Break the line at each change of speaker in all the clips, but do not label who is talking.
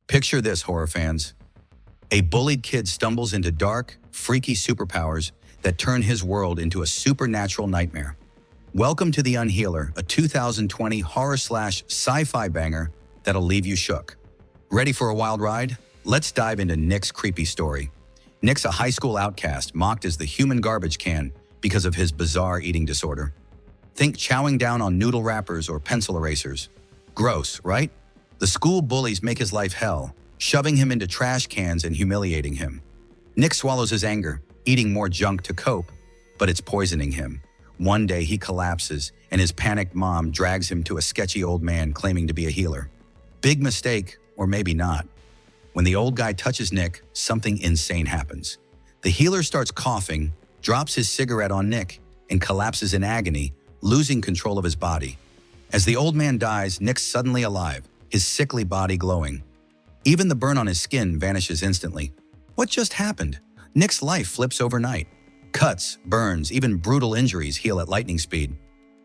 Picture this, horror fans. A bullied kid stumbles into dark, freaky superpowers that turn his world into a supernatural nightmare. Welcome to The Unhealer, a 2020 horror/sci-fi banger that'll leave you shook. Ready for a wild ride? Let's dive into Nick's creepy story. Nick's a high school outcast, mocked as the human garbage can because of his bizarre eating disorder. Think chowing down on noodle wrappers or pencil erasers. Gross, right? The school bullies make his life hell, shoving him into trash cans and humiliating him. Nick swallows his anger, eating more junk to cope, but it's poisoning him. One day he collapses, and his panicked mom drags him to a sketchy old man claiming to be a healer. Big mistake, or maybe not. When the old guy touches Nick, something insane happens. The healer starts coughing, drops his cigarette on Nick, and collapses in agony, losing control of his body. As the old man dies, Nick's suddenly alive, his sickly body glowing. Even the burn on his skin vanishes instantly. What just happened? Nick's life flips overnight. Cuts, burns, even brutal injuries heal at lightning speed.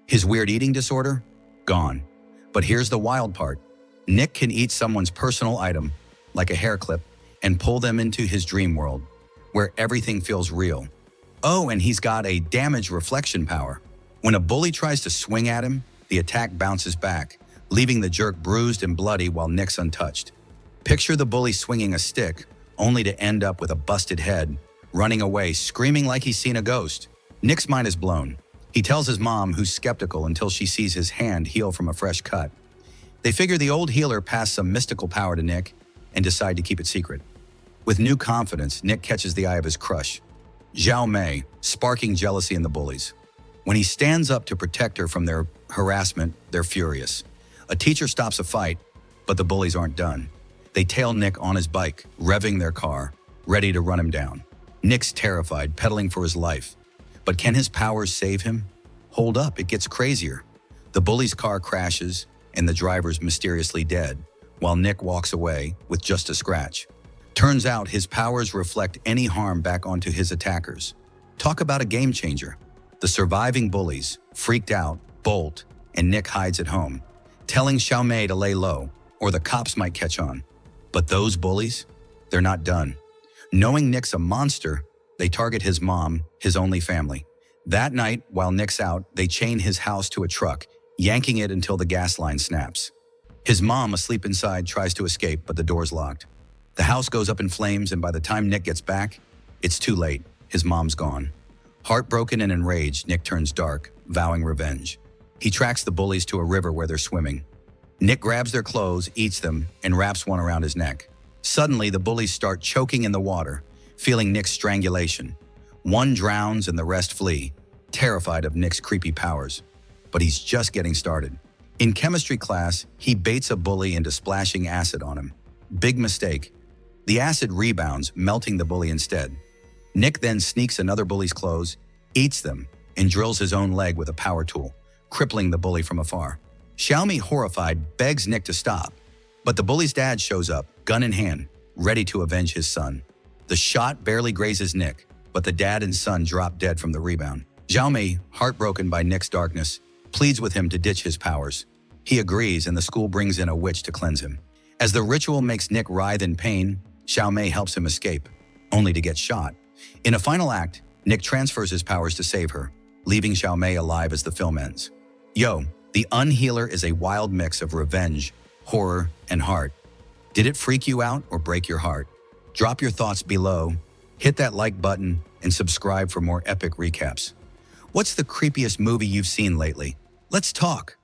His weird eating disorder? Gone. But here's the wild part. Nick can eat someone's personal item, like a hair clip, and pull them into his dream world, where everything feels real. Oh, and he's got a damage reflection power. When a bully tries to swing at him, the attack bounces back, leaving the jerk bruised and bloody while Nick's untouched. Picture the bully swinging a stick, only to end up with a busted head, running away, screaming like he's seen a ghost. Nick's mind is blown. He tells his mom, who's skeptical until she sees his hand heal from a fresh cut. They figure the old healer passed some mystical power to Nick and decide to keep it secret. With new confidence, Nick catches the eye of his crush, Xiao Mei, sparking jealousy in the bullies. When he stands up to protect her from their harassment, they're furious. A teacher stops a fight, but the bullies aren't done. They tail Nick on his bike, revving their car, ready to run him down. Nick's terrified, pedaling for his life. But can his powers save him? Hold up, it gets crazier. The bully's car crashes, and the driver's mysteriously dead, while Nick walks away with just a scratch. Turns out his powers reflect any harm back onto his attackers. Talk about a game changer. The surviving bullies, freaked out, bolt, and Nick hides at home, telling Xiao Mei to lay low, or the cops might catch on. But those bullies, they're not done. Knowing Nick's a monster, they target his mom, his only family. That night, while Nick's out, they chain his house to a truck, yanking it until the gas line snaps. His mom, asleep inside, tries to escape, but the door's locked. The house goes up in flames, and by the time Nick gets back, it's too late. His mom's gone. Heartbroken and enraged, Nick turns dark, vowing revenge. He tracks the bullies to a river where they're swimming. Nick grabs their clothes, eats them, and wraps one around his neck. Suddenly, the bullies start choking in the water, feeling Nick's strangulation. One drowns and the rest flee, terrified of Nick's creepy powers. But he's just getting started. In chemistry class, he baits a bully into splashing acid on him. Big mistake. The acid rebounds, melting the bully instead. Nick then sneaks another bully's clothes, eats them, and drills his own leg with a power tool, crippling the bully from afar. Xiao Mei, horrified, begs Nick to stop, but the bully's dad shows up, gun in hand, ready to avenge his son. The shot barely grazes Nick, but the dad and son drop dead from the rebound. Xiao Mei, heartbroken by Nick's darkness, pleads with him to ditch his powers. He agrees, and the school brings in a witch to cleanse him. As the ritual makes Nick writhe in pain, Xiao Mei helps him escape, only to get shot. In a final act, Nick transfers his powers to save her, leaving Xiao Mei alive as the film ends. Yo, The Unhealer is a wild mix of revenge, horror, and heart. Did it freak you out or break your heart? Drop your thoughts below, hit that like button, and subscribe for more epic recaps. What's the creepiest movie you've seen lately? Let's talk.